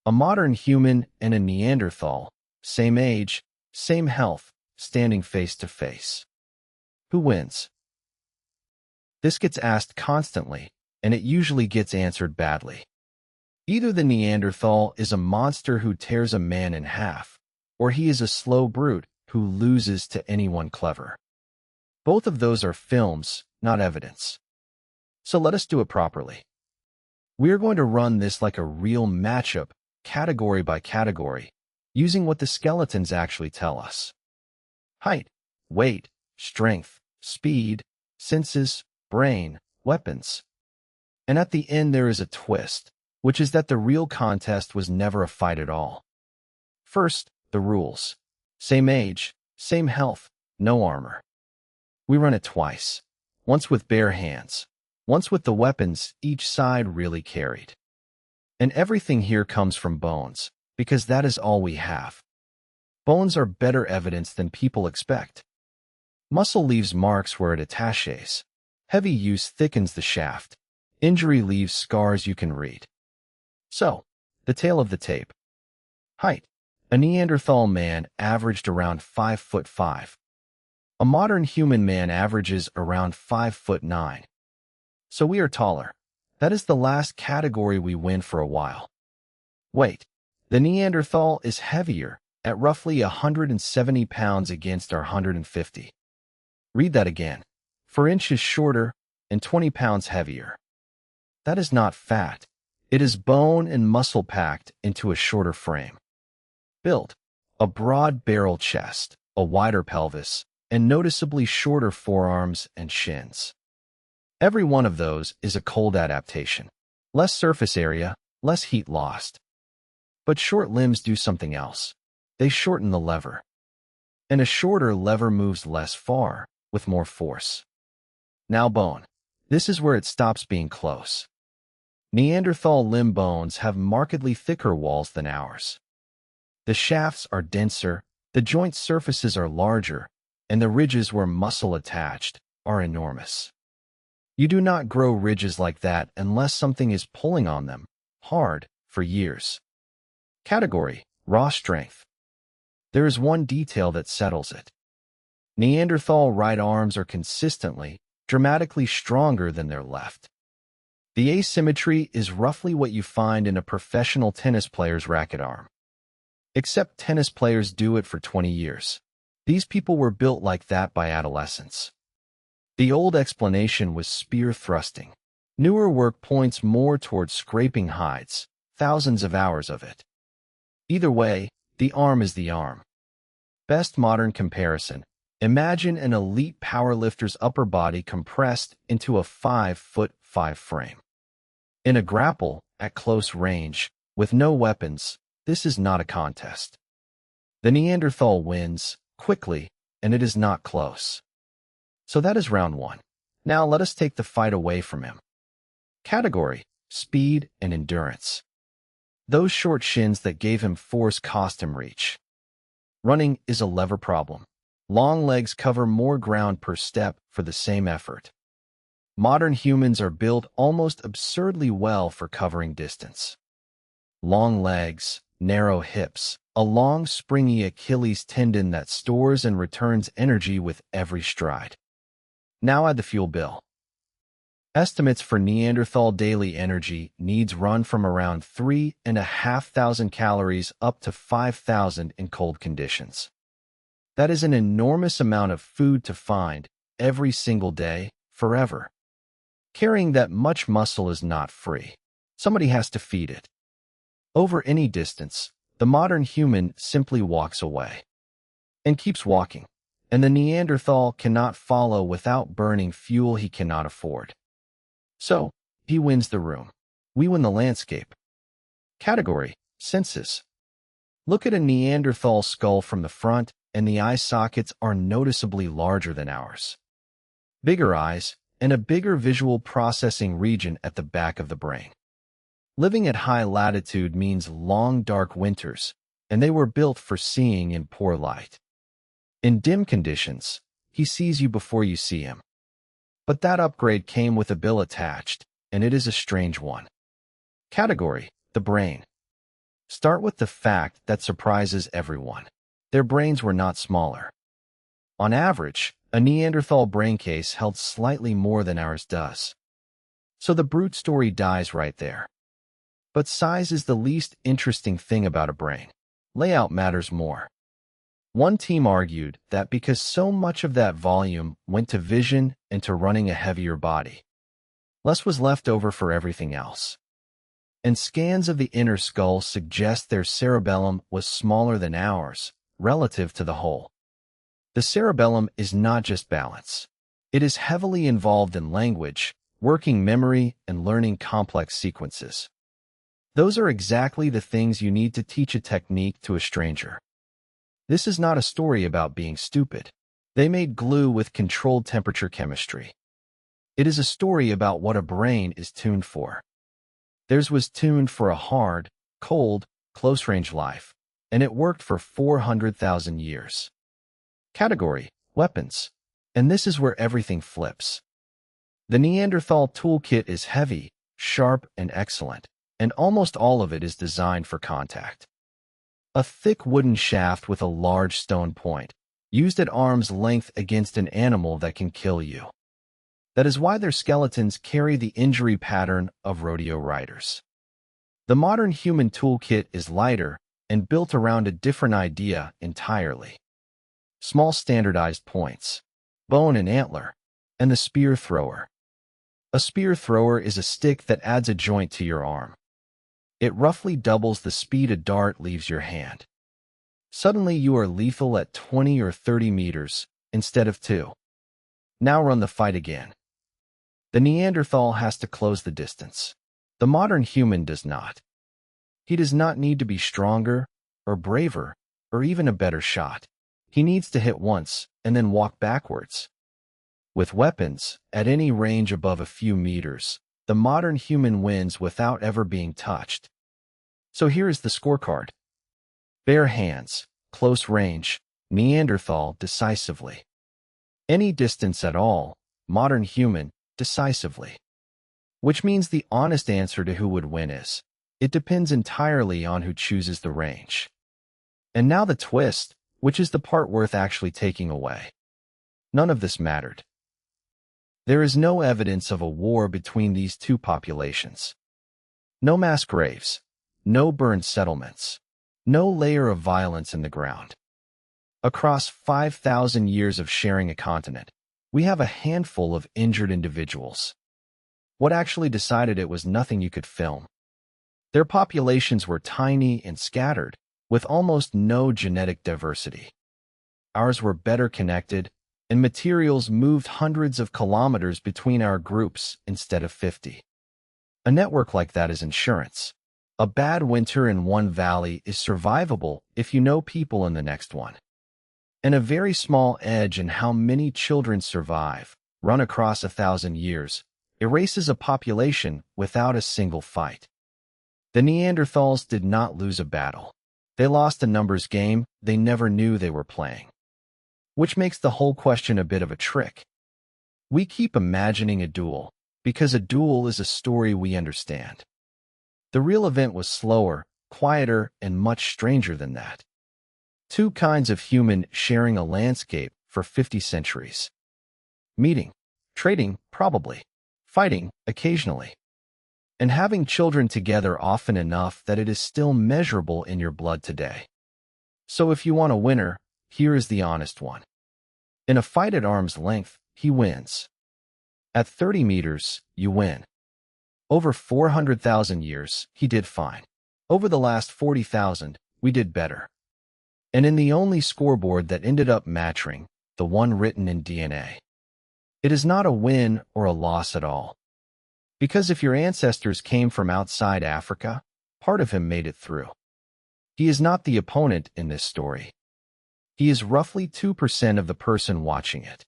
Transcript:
A modern human and a Neanderthal, same age, same health, standing face to face. Who wins? This gets asked constantly, and it usually gets answered badly. Either the Neanderthal is a monster who tears a man in half, or he is a slow brute who loses to anyone clever. Both of those are films, not evidence. So let us do it properly. We are going to run this like a real matchup, category by category, using what the skeletons actually tell us. Height, weight, strength, speed, senses, brain, weapons. And at the end there is a twist, which is that the real contest was never a fight at all. First, the rules. Same age, same health, no armor. We run it twice, once with bare hands, once with the weapons each side really carried. And everything here comes from bones, because that is all we have. Bones are better evidence than people expect. Muscle leaves marks where it attaches. Heavy use thickens the shaft. Injury leaves scars you can read. So, the tale of the tape. Height. A Neanderthal man averaged around 5'5". A modern human man averages around 5'9". So we are taller. That is the last category we win for a while. Weight. The Neanderthal is heavier, at roughly 170 pounds against our 150. Read that again. 4 inches shorter and 20 pounds heavier. That is not fat. It is bone and muscle packed into a shorter frame. Build. A broad barrel chest, a wider pelvis, and noticeably shorter forearms and shins. Every one of those is a cold adaptation. Less surface area, less heat lost. But short limbs do something else. They shorten the lever. And a shorter lever moves less far, with more force. Now bone. This is where it stops being close. Neanderthal limb bones have markedly thicker walls than ours. The shafts are denser, the joint surfaces are larger, and the ridges where muscle attached are enormous. You do not grow ridges like that unless something is pulling on them, hard, for years. Category: raw strength. There is one detail that settles it. Neanderthal right arms are consistently, dramatically stronger than their left. The asymmetry is roughly what you find in a professional tennis player's racket arm. Except tennis players do it for 20 years. These people were built like that by adolescence. The old explanation was spear thrusting. Newer work points more towards scraping hides, thousands of hours of it. Either way, the arm is the arm. Best modern comparison. Imagine an elite powerlifter's upper body compressed into a 5'5" frame. In a grapple, at close range, with no weapons, this is not a contest. The Neanderthal wins, quickly, and it is not close. So that is round 1. Now let us take the fight away from him. Category: speed and endurance. Those short shins that gave him force cost him reach. Running is a lever problem. Long legs cover more ground per step for the same effort. Modern humans are built almost absurdly well for covering distance. Long legs, narrow hips, a long springy Achilles tendon that stores and returns energy with every stride. Now add the fuel bill. Estimates for Neanderthal daily energy needs run from around 3,500 calories up to 5,000 in cold conditions. That is an enormous amount of food to find every single day, forever. Carrying that much muscle is not free. Somebody has to feed it. Over any distance, the modern human simply walks away. And keeps walking. And the Neanderthal cannot follow without burning fuel he cannot afford. So, he wins the room. We win the landscape. Category: senses. Look at a Neanderthal skull from the front, and the eye sockets are noticeably larger than ours. Bigger eyes, and a bigger visual processing region at the back of the brain. Living at high latitude means long dark winters, and they were built for seeing in poor light. In dim conditions, he sees you before you see him. But that upgrade came with a bill attached, and it is a strange one. Category: the brain. start with the fact that surprises everyone. Their brains were not smaller. On average, a Neanderthal brain case held slightly more than ours does. So the brute story dies right there. But size is the least interesting thing about a brain. Layout matters more. One team argued that because so much of that volume went to vision and to running a heavier body, less was left over for everything else. And scans of the inner skull suggest their cerebellum was smaller than ours, relative to the whole. The cerebellum is not just balance. It is heavily involved in language, working memory, and learning complex sequences. Those are exactly the things you need to teach a technique to a stranger. This is not a story about being stupid. They made glue with controlled temperature chemistry. It is a story about what a brain is tuned for. Theirs was tuned for a hard, cold, close-range life, and it worked for 400,000 years. Category: weapons. And this is where everything flips. The Neanderthal toolkit is heavy, sharp, and excellent, and almost all of it is designed for contact. A thick wooden shaft with a large stone point, used at arm's length against an animal that can kill you. That is why their skeletons carry the injury pattern of rodeo riders. The modern human toolkit is lighter and built around a different idea entirely. Small standardized points, bone and antler, and the spear thrower. A spear thrower is a stick that adds a joint to your arm. It roughly doubles the speed a dart leaves your hand. Suddenly you are lethal at 20 or 30 meters instead of 2. Now run the fight again. The Neanderthal has to close the distance. The modern human does not. He does not need to be stronger or braver or even a better shot. He needs to hit once and then walk backwards. With weapons, at any range above a few meters, the modern human wins without ever being touched. So here is the scorecard. Bare hands, close range, Neanderthal decisively. Any distance at all, modern human decisively. Which means the honest answer to who would win is, it depends entirely on who chooses the range. And now the twist, which is the part worth actually taking away. None of this mattered. There is no evidence of a war between these two populations. No mass graves, no burned settlements, no layer of violence in the ground. Across 5,000 years of sharing a continent, we have a handful of injured individuals. What actually decided it was nothing you could film. Their populations were tiny and scattered, with almost no genetic diversity. Ours were better connected, and materials moved hundreds of kilometers between our groups instead of 50. A network like that is insurance. A bad winter in one valley is survivable if you know people in the next one. And a very small edge in how many children survive, run across 1,000 years, erases a population without a single fight. The Neanderthals did not lose a battle. They lost a numbers game they never knew they were playing. Which makes the whole question a bit of a trick. We keep imagining a duel, because a duel is a story we understand. The real event was slower, quieter, and much stranger than that. Two kinds of human sharing a landscape for 50 centuries. Meeting, trading, probably, fighting, occasionally, and having children together often enough that it is still measurable in your blood today. So if you want a winner, here is the honest one. In a fight at arm's length, he wins. At 30 meters, you win. Over 400,000 years, he did fine. Over the last 40,000, we did better. And in the only scoreboard that ended up matching, the one written in DNA. It is not a win or a loss at all. Because if your ancestors came from outside Africa, part of him made it through. He is not the opponent in this story. He is roughly 2% of the person watching it.